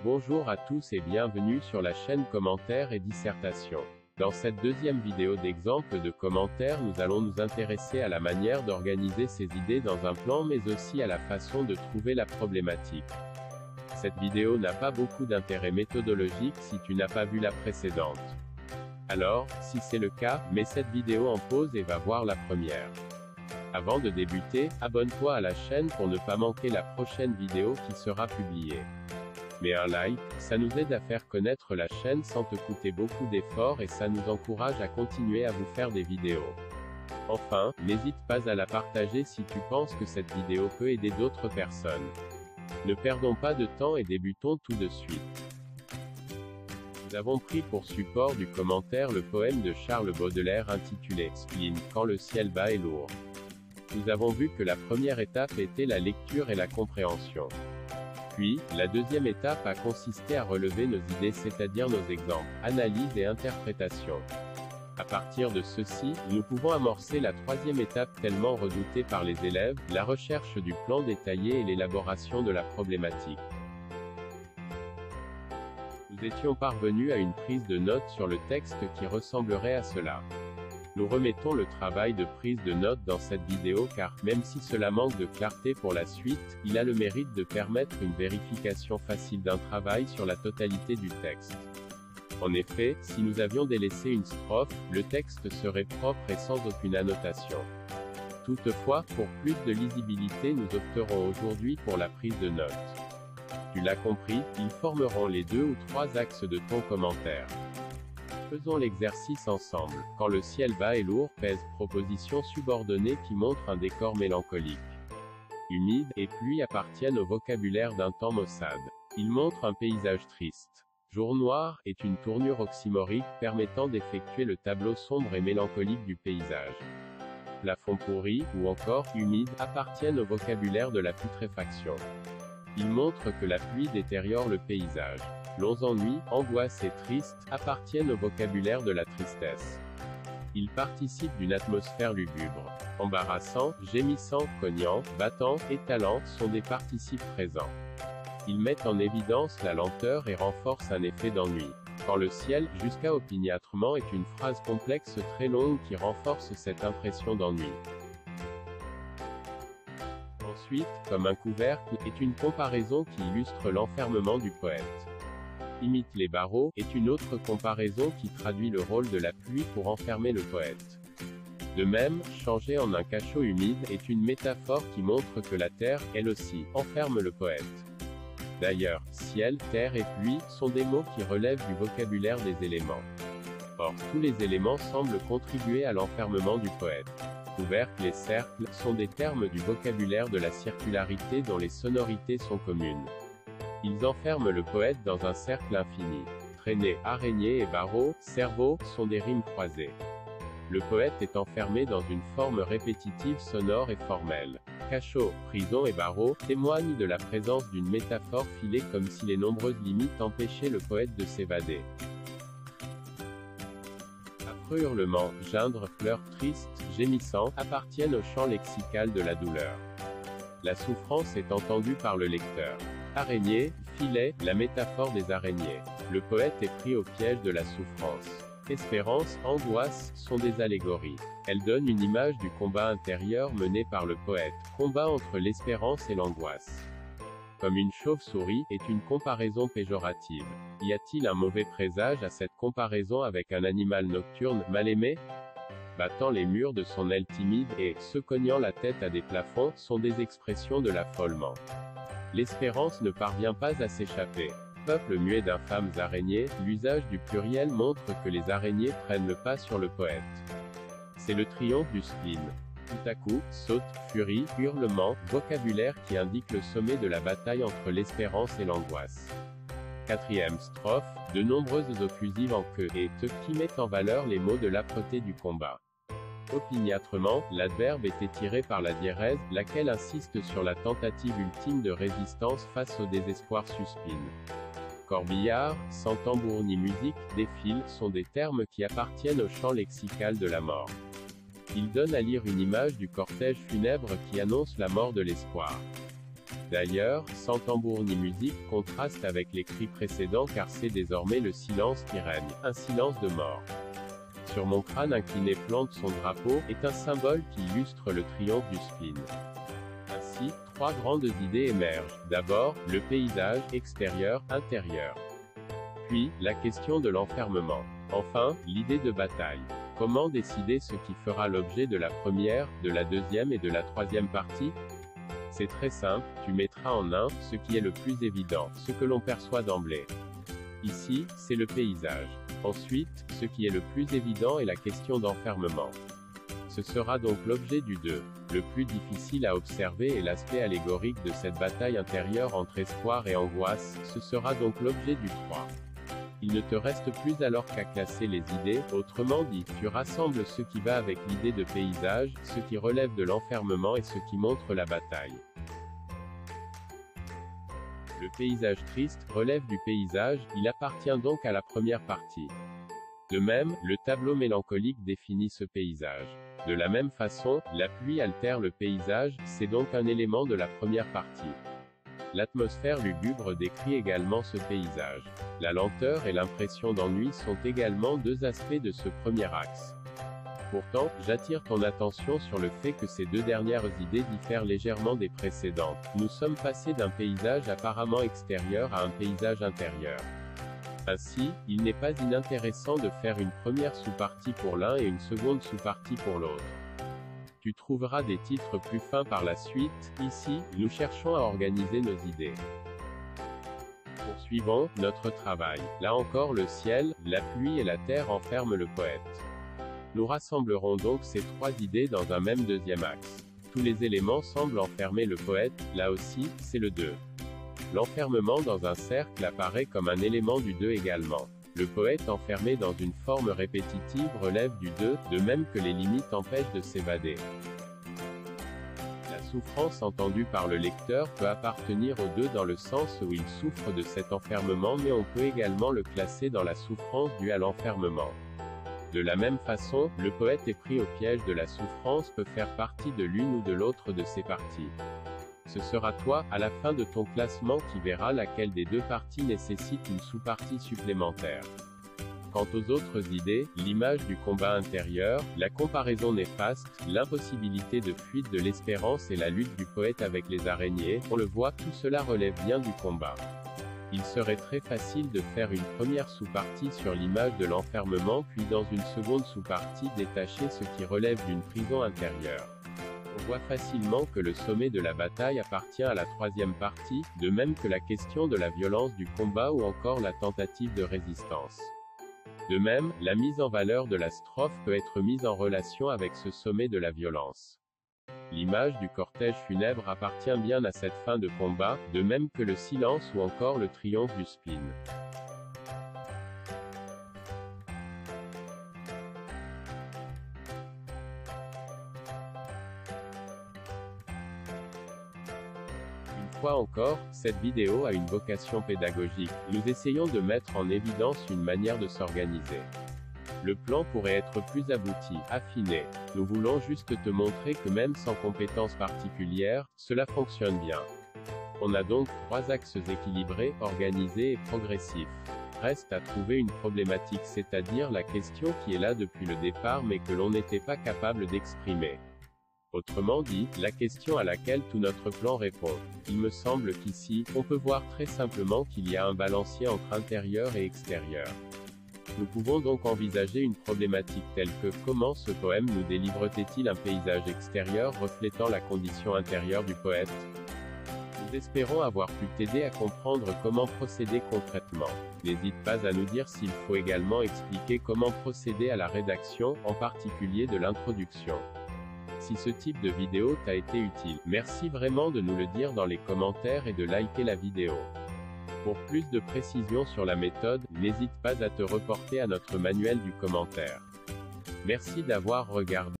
Bonjour à tous et bienvenue sur la chaîne Commentaires et Dissertations. Dans cette deuxième vidéo d'exemple de commentaires, nous allons nous intéresser à la manière d'organiser ces idées dans un plan mais aussi à la façon de trouver la problématique. Cette vidéo n'a pas beaucoup d'intérêt méthodologique si tu n'as pas vu la précédente. Alors, si c'est le cas, mets cette vidéo en pause et va voir la première. Avant de débuter, abonne-toi à la chaîne pour ne pas manquer la prochaine vidéo qui sera publiée. Mets un like, ça nous aide à faire connaître la chaîne sans te coûter beaucoup d'efforts et ça nous encourage à continuer à vous faire des vidéos. Enfin, n'hésite pas à la partager si tu penses que cette vidéo peut aider d'autres personnes. Ne perdons pas de temps et débutons tout de suite. Nous avons pris pour support du commentaire le poème de Charles Baudelaire intitulé « Spleen, quand le ciel bas est lourd ». Nous avons vu que la première étape était la lecture et la compréhension. Puis, la deuxième étape a consisté à relever nos idées, c'est-à-dire nos exemples, analyse et interprétation. À partir de ceci, nous pouvons amorcer la troisième étape tellement redoutée par les élèves, la recherche du plan détaillé et l'élaboration de la problématique. Nous étions parvenus à une prise de notes sur le texte qui ressemblerait à cela. Nous remettons le travail de prise de notes dans cette vidéo car, même si cela manque de clarté pour la suite, il a le mérite de permettre une vérification facile d'un travail sur la totalité du texte. En effet, si nous avions délaissé une strophe, le texte serait propre et sans aucune annotation. Toutefois, pour plus de lisibilité, nous opterons aujourd'hui pour la prise de notes. Tu l'as compris, ils formeront les 2 ou 3 axes de ton commentaire. Faisons l'exercice ensemble. Quand le ciel bas et lourd pèse, proposition subordonnée qui montre un décor mélancolique. Humide et pluie appartiennent au vocabulaire d'un temps maussade. Il montre un paysage triste. Jour noir est une tournure oxymorique permettant d'effectuer le tableau sombre et mélancolique du paysage. Plafond pourri, ou encore humide, appartiennent au vocabulaire de la putréfaction. Il montre que la pluie détériore le paysage. Longs ennuis, angoisses et tristes, appartiennent au vocabulaire de la tristesse. Ils participent d'une atmosphère lugubre. Embarrassant, gémissant, cognant, battant, étalant sont des participes présents. Ils mettent en évidence la lenteur et renforcent un effet d'ennui. Quand le ciel, jusqu'à opiniâtrement est une phrase complexe très longue qui renforce cette impression d'ennui. Ensuite, comme un couvercle, est une comparaison qui illustre l'enfermement du poète. Imite les barreaux, est une autre comparaison qui traduit le rôle de la pluie pour enfermer le poète. De même, changer en un cachot humide est une métaphore qui montre que la terre, elle aussi, enferme le poète. D'ailleurs, ciel, terre et pluie sont des mots qui relèvent du vocabulaire des éléments. Or, tous les éléments semblent contribuer à l'enfermement du poète. Couvercle et cercle sont des termes du vocabulaire de la circularité dont les sonorités sont communes. Ils enferment le poète dans un cercle infini. Traînée, araignée et barreau, cerveau, sont des rimes croisées. Le poète est enfermé dans une forme répétitive sonore et formelle. Cachot, prison et barreau témoignent de la présence d'une métaphore filée comme si les nombreuses limites empêchaient le poète de s'évader. Affreux hurlements, geindre, pleurs tristes, gémissants, appartiennent au champ lexical de la douleur. La souffrance est entendue par le lecteur. Araignée, filet, la métaphore des araignées. Le poète est pris au piège de la souffrance. Espérance, angoisse, sont des allégories. Elles donnent une image du combat intérieur mené par le poète, combat entre l'espérance et l'angoisse. Comme une chauve-souris, est une comparaison péjorative. Y a-t-il un mauvais présage à cette comparaison avec un animal nocturne, mal aimé ? Battant les murs de son aile timide et, se cognant la tête à des plafonds, sont des expressions de l'affolement. L'espérance ne parvient pas à s'échapper. Peuple muet d'infâmes araignées, l'usage du pluriel montre que les araignées prennent le pas sur le poète. C'est le triomphe du spleen. Tout à coup, saute, furie, hurlement, vocabulaire qui indique le sommet de la bataille entre l'espérance et l'angoisse. Quatrième strophe, de nombreuses occlusives en que et te qui mettent en valeur les mots de l'âpreté du combat. Opiniâtrement, l'adverbe est étiré par la diérèse, laquelle insiste sur la tentative ultime de résistance face au désespoir suspine. Corbillard, sans tambour ni musique, défile, sont des termes qui appartiennent au champ lexical de la mort. Ils donnent à lire une image du cortège funèbre qui annonce la mort de l'espoir. D'ailleurs, sans tambour ni musique, contraste avec les cris précédents car c'est désormais le silence qui règne, un silence de mort. Sur mon crâne incliné plante son drapeau, est un symbole qui illustre le triomphe du spleen. Ainsi, trois grandes idées émergent. D'abord, le paysage, extérieur, intérieur. Puis, la question de l'enfermement. Enfin, l'idée de bataille. Comment décider ce qui fera l'objet de la première, de la deuxième et de la troisième partie? C'est très simple, tu mettras en un, ce qui est le plus évident, ce que l'on perçoit d'emblée. Ici, c'est le paysage. Ensuite, ce qui est le plus évident est la question d'enfermement. Ce sera donc l'objet du 2. Le plus difficile à observer est l'aspect allégorique de cette bataille intérieure entre espoir et angoisse, ce sera donc l'objet du 3. Il ne te reste plus alors qu'à classer les idées, autrement dit, tu rassembles ce qui va avec l'idée de paysage, ce qui relève de l'enfermement et ce qui montre la bataille. Le paysage triste relève du paysage, il appartient donc à la première partie. De même, le tableau mélancolique définit ce paysage. De la même façon, la pluie altère le paysage, c'est donc un élément de la première partie. L'atmosphère lugubre décrit également ce paysage. La lenteur et l'impression d'ennui sont également deux aspects de ce premier axe. Pourtant, j'attire ton attention sur le fait que ces deux dernières idées diffèrent légèrement des précédentes. Nous sommes passés d'un paysage apparemment extérieur à un paysage intérieur. Ainsi, il n'est pas inintéressant de faire une première sous-partie pour l'un et une seconde sous-partie pour l'autre. Tu trouveras des titres plus fins par la suite. Ici, nous cherchons à organiser nos idées. Poursuivons notre travail. Là encore le ciel, la pluie et la terre enferment le poète. Nous rassemblerons donc ces trois idées dans un même deuxième axe. Tous les éléments semblent enfermer le poète, là aussi, c'est le 2. L'enfermement dans un cercle apparaît comme un élément du 2 également. Le poète enfermé dans une forme répétitive relève du 2, de même que les limites empêchent de s'évader. La souffrance entendue par le lecteur peut appartenir au 2 dans le sens où il souffre de cet enfermement, mais on peut également le classer dans la souffrance due à l'enfermement. De la même façon, le poète est pris au piège de la souffrance peut faire partie de l'une ou de l'autre de ces parties. Ce sera toi, à la fin de ton classement, qui verra laquelle des deux parties nécessite une sous-partie supplémentaire. Quant aux autres idées, l'image du combat intérieur, la comparaison néfaste, l'impossibilité de fuite de l'espérance et la lutte du poète avec les araignées, on le voit, tout cela relève bien du combat. Il serait très facile de faire une première sous-partie sur l'image de l'enfermement puis dans une seconde sous-partie détacher ce qui relève d'une prison intérieure. On voit facilement que le sommet de la bataille appartient à la troisième partie, de même que la question de la violence du combat ou encore la tentative de résistance. De même, la mise en valeur de la strophe peut être mise en relation avec ce sommet de la violence. L'image du cortège funèbre appartient bien à cette fin de combat, de même que le silence ou encore le triomphe du spleen. Une fois encore, cette vidéo a une vocation pédagogique. Nous essayons de mettre en évidence une manière de s'organiser. Le plan pourrait être plus abouti, affiné. Nous voulons juste te montrer que même sans compétences particulières, cela fonctionne bien. On a donc trois axes équilibrés, organisés et progressifs. Reste à trouver une problématique, c'est-à-dire la question qui est là depuis le départ mais que l'on n'était pas capable d'exprimer. Autrement dit, la question à laquelle tout notre plan répond. Il me semble qu'ici, on peut voir très simplement qu'il y a un balancier entre intérieur et extérieur. Nous pouvons donc envisager une problématique telle que comment ce poème nous délivre-t-il un paysage extérieur reflétant la condition intérieure du poète? Nous espérons avoir pu t'aider à comprendre comment procéder concrètement. N'hésite pas à nous dire s'il faut également expliquer comment procéder à la rédaction, en particulier de l'introduction. Si ce type de vidéo t'a été utile, merci vraiment de nous le dire dans les commentaires et de liker la vidéo. Pour plus de précisions sur la méthode, n'hésite pas à te reporter à notre manuel du commentaire. Merci d'avoir regardé.